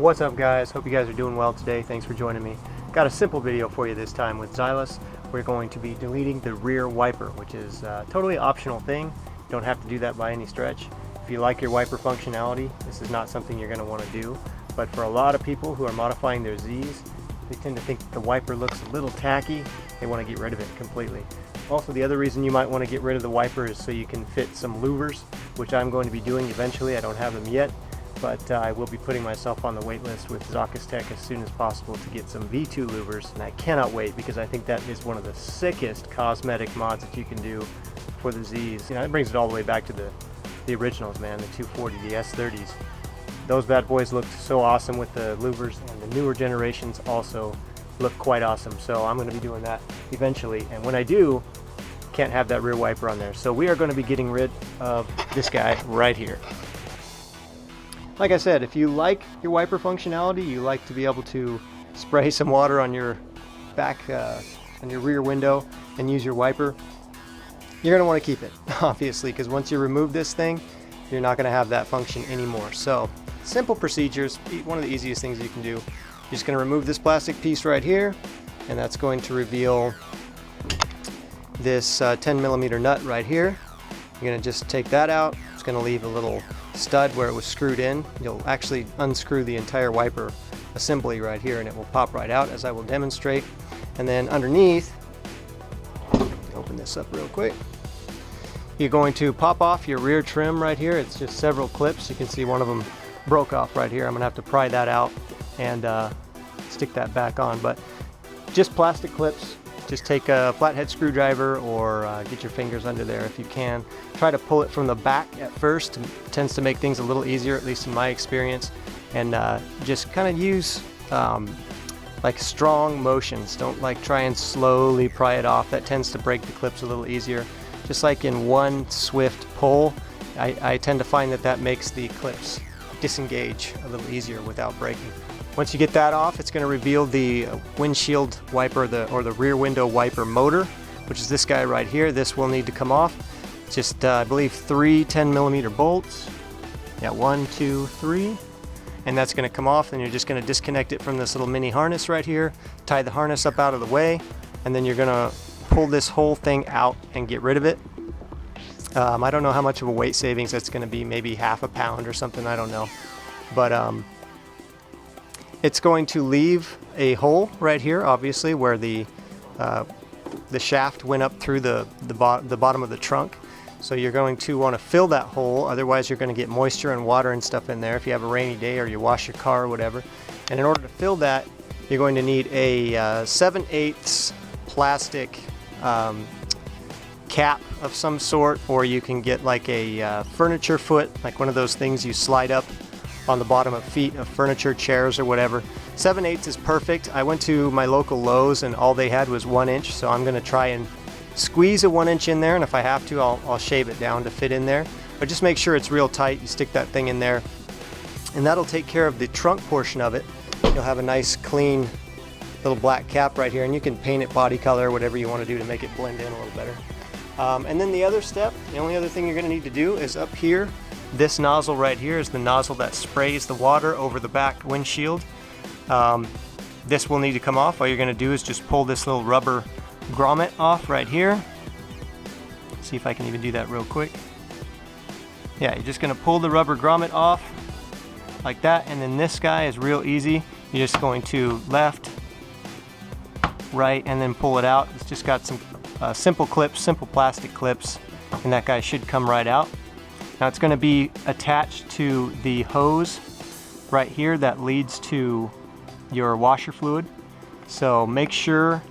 What's up guys? Hope you guys are doing well today. Thanks for joining me. Got a simple video for you this time with Zailas. We're going to be deleting the rear wiper, which is a totally optional thing. You don't have to do that by any stretch. If you like your wiper functionality, this is not something you're going to want to do. But for a lot of people who are modifying their Z's, they tend to think the wiper looks a little tacky. They want to get rid of it completely. Also, the other reason you might want to get rid of the wiper is so you can fit some louvers, which I'm going to be doing eventually. I don't have them yet, but I will be putting myself on the wait list with Zailas Tech as soon as possible to get some V2 louvers, and I cannot wait because I think that is one of the sickest cosmetic mods that you can do for the Z's. You know, it brings it all the way back to the originals, man, the 240, the S30s. Those bad boys looked so awesome with the louvers, and the newer generations also look quite awesome. So I'm going to be doing that eventually, and when I do, can't have that rear wiper on there. So we are going to be getting rid of this guy right here. Like I said, if you like your wiper functionality, you like to be able to spray some water on your back, on your rear window and use your wiper, you're going to want to keep it, obviously, because once you remove this thing, you're not going to have that function anymore. So simple procedures, one of the easiest things you can do. You're just going to remove this plastic piece right here, and that's going to reveal this 10 millimeter nut right here. You're going to just take that out. It's going to leave a little stud where it was screwed in. You'll actually unscrew the entire wiper assembly right here, and it will pop right out, as I will demonstrate. And then underneath, open this up real quick, you're going to pop off your rear trim right here. It's just several clips. You can see one of them broke off right here. I'm going to have to pry that out and stick that back on, but just plastic clips. Just take a flathead screwdriver or get your fingers under there if you can. Try to pull it from the back at first. It tends to make things a little easier, at least in my experience. And just kind of use like strong motions. Don't like try and slowly pry it off. That tends to break the clips a little easier. Just like in one swift pull, I tend to find that makes the clips disengage a little easier without breaking. Once you get that off, it's going to reveal the windshield wiper or the rear window wiper motor, which is this guy right here. This will need to come off. Just I believe 3 10 millimeter bolts. Yeah, 1, 2, 3, and that's going to come off. And you're just going to disconnect it from this little mini harness right here, tie the harness up out of the way, and then you're going to pull this whole thing out and get rid of it. I don't know how much of a weight savings that's going to be, maybe half a pound or something, I don't know, but it's going to leave a hole right here, obviously, where the shaft went up through the bottom of the trunk. So you're going to want to fill that hole, otherwise you're going to get moisture and water and stuff in there if you have a rainy day or you wash your car or whatever. And in order to fill that, you're going to need a 7/8 plastic cap of some sort, or you can get like a furniture foot, like one of those things you slide up on the bottom of feet of furniture, chairs, or whatever. 7/8 is perfect. I went to my local Lowe's and all they had was 1 inch, so I'm going to try and squeeze a 1 inch in there, and if I have to, I'll shave it down to fit in there. But just make sure it's real tight. You stick that thing in there, and that'll take care of the trunk portion of it. You'll have a nice, clean little black cap right here, and you can paint it body color, whatever you want to do to make it blend in a little better. And then the other step, the only other thing you're going to need to do is up here. This nozzle right here is the nozzle that sprays the water over the back windshield. This will need to come off. All you're going to do is just pull this little rubber grommet off right here. See if I can even do that real quick. Yeah, you're just going to pull the rubber grommet off like that, and then this guy is real easy. You're just going to left, right, and then pull it out. It's just got some simple clips, simple plastic clips, and that guy should come right out. Now it's going to be attached to the hose right here that leads to your washer fluid. So make sure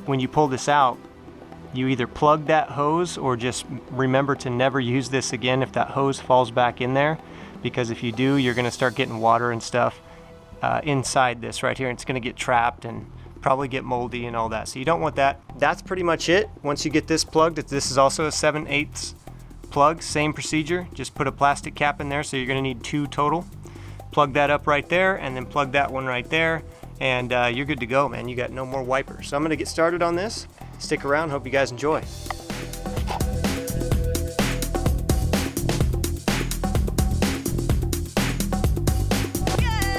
when you pull this out, you either plug that hose or just remember to never use this again if that hose falls back in there, because if you do, you're going to start getting water and stuff inside this right here, and it's going to get trapped and probably get moldy and all that. So you don't want that. That's pretty much it. Once you get this plugged, this is also a 7/8 plug, same procedure, just put a plastic cap in there, so you're going to need 2 total. Plug that up right there, and then plug that one right there, and you're good to go, man. You got no more wipers. So I'm going to get started on this. Stick around, hope you guys enjoy. Yeah!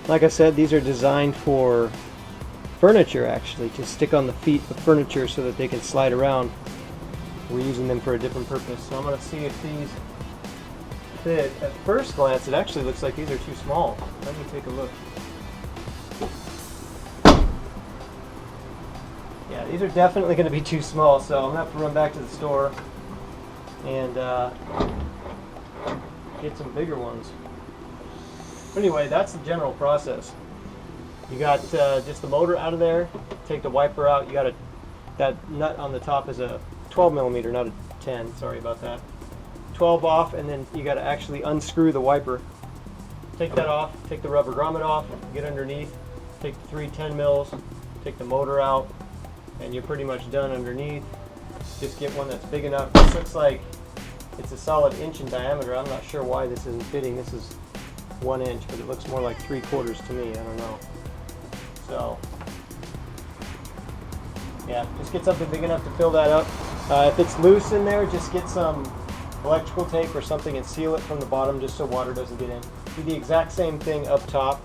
Like I said, these are designed for furniture, actually, to stick on the feet of furniture so that they can slide around. We're using them for a different purpose. So I'm going to see if these fit. At first glance, it actually looks like these are too small. Let me take a look. Yeah, these are definitely going to be too small, so I'm going to have to run back to the store and get some bigger ones. Anyway, that's the general process. You got just the motor out of there, take the wiper out. You got that nut on the top is a 12 millimeter, not a 10, sorry about that. 12 off, and then you got to actually unscrew the wiper. Take that off, take the rubber grommet off, get underneath, take the 3 10 mils, take the motor out, and you're pretty much done underneath. Just get one that's big enough. This looks like it's a solid 1 inch in diameter. I'm not sure why this isn't fitting. This is 1 inch, but it looks more like 3/4 to me. I don't know. So yeah, just get something big enough to fill that up. If it's loose in there, just get some electrical tape or something and seal it from the bottom just so water doesn't get in. Do the exact same thing up top,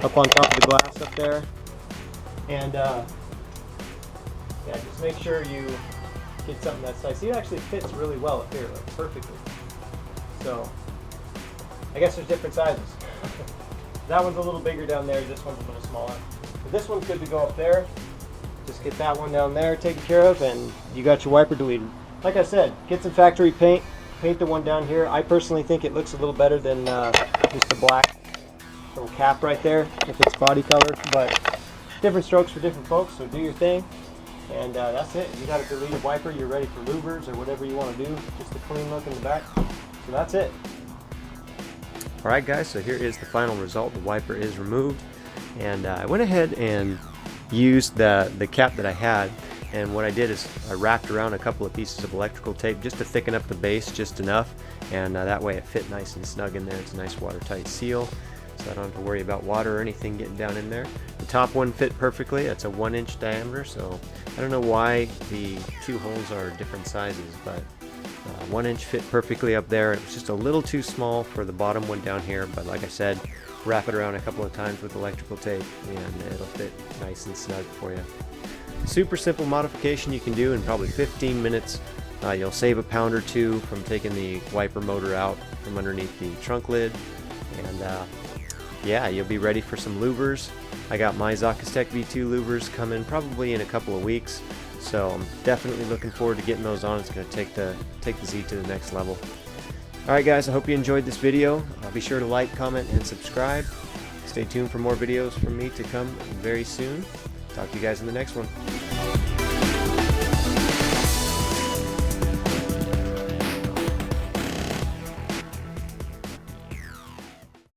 up on top of the glass up there, and yeah, just make sure you get something that size. See, it actually fits really well up here, like perfectly. So I guess there's different sizes. That one's a little bigger down there, this one's a little smaller. But this one's good to go up there. Just get that one down there taken care of, and you got your wiper deleted. Like I said, get some factory paint, paint the one down here. I personally think it looks a little better than just the black little cap right there, if it's body color. But different strokes for different folks, so do your thing. And that's it. You got a deleted wiper, you're ready for louvers or whatever you want to do. Just a clean look in the back. So that's it. Alright guys, so here is the final result. The wiper is removed, and I went ahead and used the cap that I had, and what I did is I wrapped around a couple of pieces of electrical tape just to thicken up the base just enough, and that way it fit nice and snug in there. It's a nice watertight seal, so I don't have to worry about water or anything getting down in there. The top one fit perfectly. It's a 1 inch diameter, so I don't know why the two holes are different sizes, but 1 inch fit perfectly up there. It was just a little too small for the bottom one down here, but like I said, wrap it around a couple of times with electrical tape and it'll fit nice and snug for you. Super simple modification you can do in probably 15 minutes. You'll save a pound or two from taking the wiper motor out from underneath the trunk lid, and yeah, you'll be ready for some louvers. I got my Zailas V2 louvers coming probably in a couple of weeks, so I'm definitely looking forward to getting those on. It's going to take the Z to the next level. Alright guys, I hope you enjoyed this video. Be sure to like, comment, and subscribe. Stay tuned for more videos from me to come very soon. Talk to you guys in the next one.